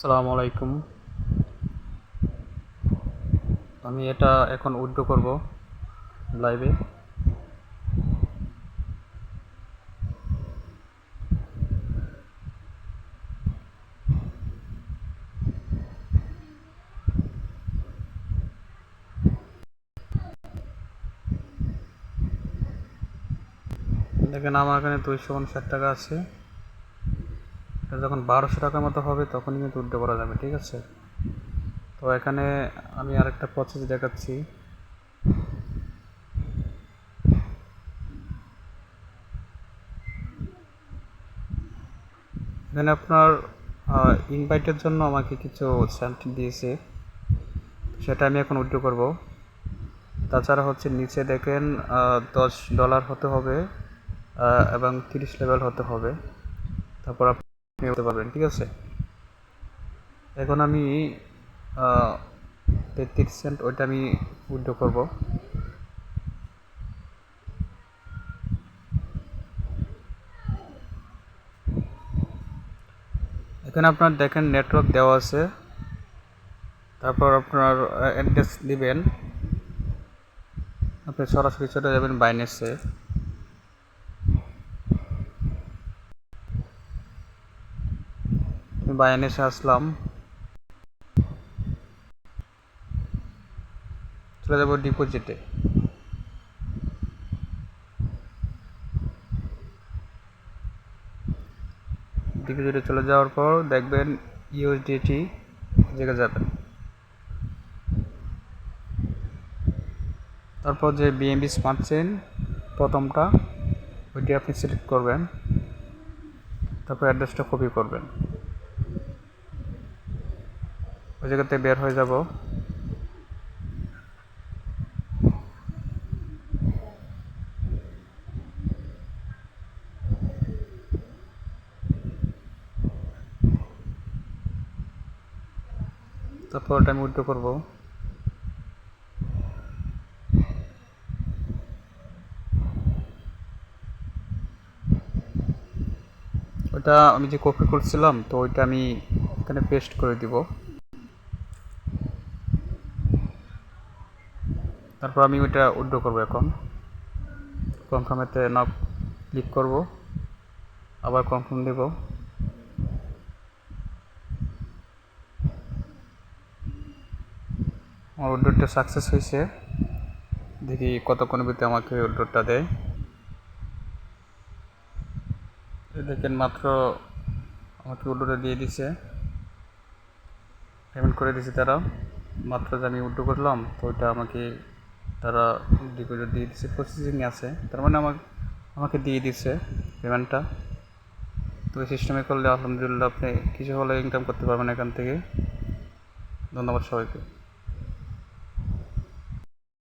আসসালামু আলাইকুম। আমি এটা এখন উইথড্র করব লাইভে। দেখেন আমার এখানে 259 টাকা আছে। এটা যখন 1200 টাকার মতো হবে তখনই কিন্তু উইথড্র করা যাবে, ঠিক আছে? তো এখানে আমি আরেকটা প্রসেস দেখাচ্ছি। এখানে আপনার ইনভাইটের জন্য আমাকে কিছু সেন্ট দিয়েছে, সেটা আমি এখন উইথড্র করব। তাছাড়া হচ্ছে নিচে দেখেন $10 হতে হবে এবং 30 লেভেল হতে হবে, তারপর আপনি হতে পারবেন, ঠিক আছে? এখন আমি 33 সেন্ট ওইটা আমি উইথড্র করব। এখানে আপনার দেখেন নেটওয়ার্ক দেওয়া আছে, তারপর আপনার অ্যাড্রেস দিবেন। আপনি সরাসরি চলে যাবেন বাইন্যান্সে। আমি বাইন্যান্সে আসলাম, চলে যাব ডিপোজিটে। ডিপোজিটে চলে যাওয়ার পর দেখবেন ইউএসডিটি জায়গায় যাবেন। তারপর যে বিএনবি স্মার্ট চেইন প্রথমটা, ওইটি আপনি সিলেক্ট করবেন, তারপর অ্যাড্রেসটা কপি করবেন, ওই জায়গাতে বের হয়ে যাব। তারপর ওটা আমি উইথড্র করব। ওটা আমি যে কপি করছিলাম তো ওইটা আমি এখানে পেস্ট করে দিব। তারপর আমি ওইটা উইথড্র করব। এখন কনফার্মেতে না ক্লিক করব, আবার কনফার্ম দেব। আমার উইথড্রটা সাকসেস হয়েছে। দেখি কতক্ষণের ভিতরে আমাকে উইথড্রটা দেয়। দেখেন মাত্র আমাকে উইথড্রটা দিয়ে দিছে, পেমেন্ট করে দিছে তারা। মাত্র যে আমি উইথড্র করলাম তো ওইটা আমাকে তারা ডিপোজিট দিয়ে দিচ্ছে, প্রসেসিংয়ে আছে, তার মানে আমাকে দিয়ে দিচ্ছে পেমেন্টটা। তো এই সিস্টেমে করলে আলহামদুলিল্লাহ আপনি কিছু হলে ইনকাম করতে পারবেন এখান থেকে। ধন্যবাদ সবাইকে।